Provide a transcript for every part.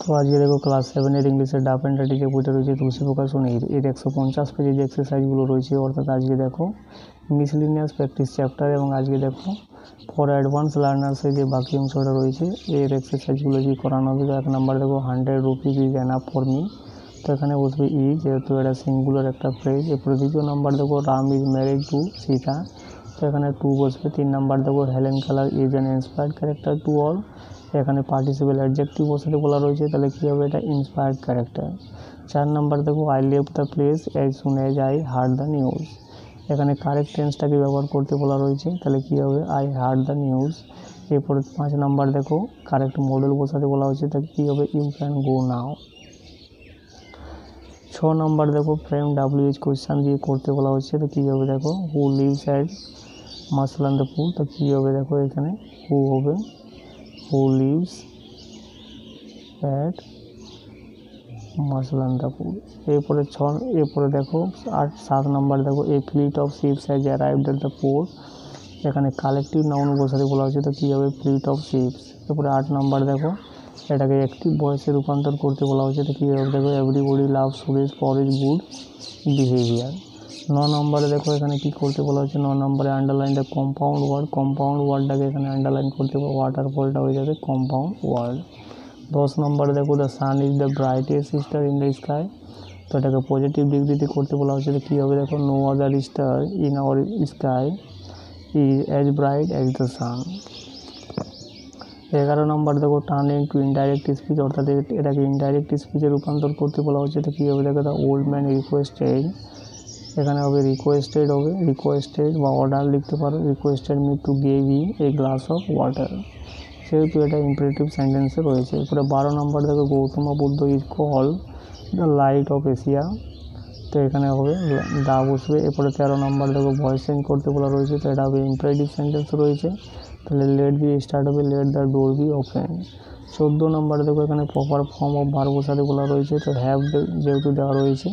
তো আজকে দেখো ক্লাস 7-এর ইংলিশের ডাফ অ্যান্ড ডার্টি যে বইটা রয়েছে তুলসী প্রকাশনীর এর 150 পেজের যে এক্সারসাইজগুলো রয়েছে, অর্থাৎ আজকে দেখো মিসলিনিয়াস প্র্যাকটিস চ্যাপ্টার এবং আজকে দেখো ফর অ্যাডভান্স লার্নার্সের যে বাকি অংশটা রয়েছে এর এক্সারসাইজগুলো কি করানো হবে। তো 1 নাম্বার দেখো 100 rupees is enough for me, তো এখানে বসবে ইজ, যেহেতু এটা সিঙ্গুলার একটা ফ্রেজ। এরপরে দ্বিতীয় নাম্বার দেখো Ram is married to Sita, তো এখানে টু বসবে। 3 নাম্বার দেখো Helen Keller is an inspired character to all, এখানে পার্টিসিপেল অ্যাডজেক্টিভ বসাতে বলা রয়েছে, তাহলে কী হবে, এটা ইন্সপায়ার্ড ক্যারেক্টার। 4 নাম্বার দেখো I left the place as soon as I hard the news, এখানে কারেক্ট টেন্সটাকে ব্যবহার করতে বলা রয়েছে, তাহলে কী হবে, আই হার্ড দ্য নিউজ। এরপরে 5 নাম্বার দেখো কারেক্ট মডেল বসাতে বলা হয়েছে, তাহলে কী হবে, you can go now. 6 number দেখো ফ্রেম WH কোয়েশ্চান দিয়ে করতে বলা হচ্ছে, তো কী হবে দেখো হু লিভস অ্যাট মাসলান্দাপুর, তো কী হবে দেখো এখানে হু হবে হু লিভস অ্যাট মাসলান্দাপুর। এরপরে দেখো 7 নাম্বার দেখো a fleet of ships has arrived at the port, এখানে কালেকটিভ নাউন বসাতে বলা হচ্ছে, তো কী হবে ফ্লিট অফ শিপস। এরপরে 8 নাম্বার দেখো এটাকে অ্যাক্টিভ ভয়েসে রূপান্তর করতে বলা হচ্ছে, তো কী হবে দেখো everybody love Suresh for is good behaviour. 9 নম্বরে দেখো এখানে কী করতে বলা হচ্ছে, 9 নম্বরে আন্ডারলাইন দ্য কম্পাউন্ড ওয়ার্ডটাকে এখানে আন্ডারলাইন করতে হবে, ওয়াটারফলটা হয়ে যাবে কম্পাউন্ড ওয়ার্ড। 10 নম্বরে দেখো the sun is the brightest star in the sky, তো এটাকে পজিটিভ ডিগ্রিতে করতে বলা হচ্ছে, তো কী হবে দেখো no other star in our sky is as bright as the sun. 11 number দেখো টার্ন ইনটু ইনডাইরেক্ট স্পিচ, অর্থাৎ এটাকে ইনডাইরেক্ট স্পিচে রূপান্তর করতে বলা হচ্ছে, তো কী হবে দেখো দ্য ওল্ড ম্যান রিকোয়েস্টেড, এখানে হবে রিকোয়েস্টেড বা অর্ডার লিখতে পারো, requested me to give him a glass of water, সেহেতু এটা ইম্পারেটিভ সেন্টেন্সে রয়েছে। এরপরে 12 নম্বর দেখো Gautam Buddha is call the light off Asia, তো এখানে হবে দা বসবে। এরপরে 13 নম্বর দেখো ভয়েস চেঞ্জ করতে বলা রয়েছে, তো এটা হবে ইম্পারেটিভ সেন্টেন্স রয়েছে, তাহলে লেট দিয়ে স্টার্ট হবে let the door be open. 14 নম্বর দেখো এখানে প্রপার ফর্ম অফ ভার্ব বসাতে বলা রয়েছে, তো হ্যাভ যেহেতু দেওয়া রয়েছে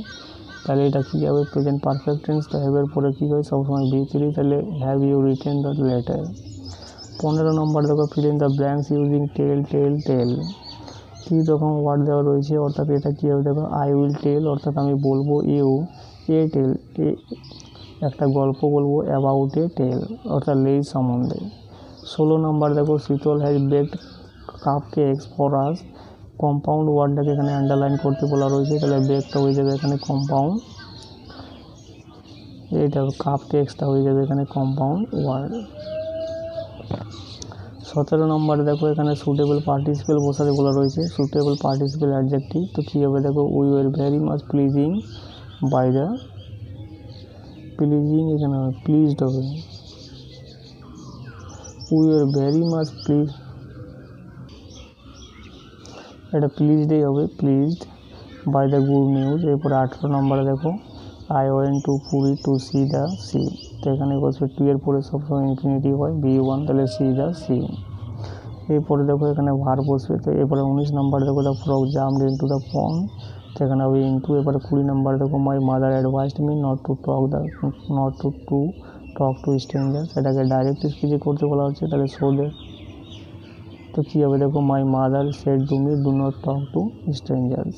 তাহলে এটা কী হবে প্রেজেন্ট পারফেক্ট টেন্স, তো হ্যাভের পরে কী হয় সবসময় V3, তাহলে have you written the letter. 15 নম্বর দেখো fill in the blanks using tell, কী রকম ওয়ার্ড দেওয়া রয়েছে, অর্থাৎ এটা কী হবে দেখো আই উইল টেল, অর্থাৎ আমি বলবো, ইউ এ টেল একটা গল্প বলবো, অ্যাবাউট এ টেল অর্থাৎ লেই সম্বন্ধে। 16 নম্বর দেখো Sheetal has baked cup cakes for us, compound ওয়ার্ডটাকে এখানে আন্ডারলাইন করতে বলা রয়েছে, তাহলে বেকটা হয়ে যাবে এখানে কম্পাউন্ড, এইটা কাপ কেকসটা হয়ে যাবে এখানে কম্পাউন্ড ওয়ার্ড। 17 নম্বরে দেখো এখানে সুটেবল পার্টিসিপেল বসাতে বলা রয়েছে, সুটেবল পার্টিসিপেল অ্যাডজেক্টিভ, তো কী হবে দেখো we were very much pleasing by the, pleasing এখানে প্লিজড হবে, we were very much please, এটা প্লিজডই হবে pleased by the good news. এরপরে 18 নম্বরে দেখো I went to Puri to see the sea, তো এখানে বসবে টু এর পরে সবসময় ইনফিনিটিভ হয় V1, তাহলে সি দ্য সি। এরপরে দেখো এখানে ভার বসবে, তো এরপরে 19 নম্বর দেখো the frog jumped into the pond, তো এখানে হবে ইনটু। এরপরে 20 নম্বর দেখো my mother advised me not to talk to strangers, এটাকে ডাইরেক্ট স্পিচে করতে বলা হচ্ছে, তাহলে শো দে, তো কী হবে দেখো my mother said to me do not talk to strangers.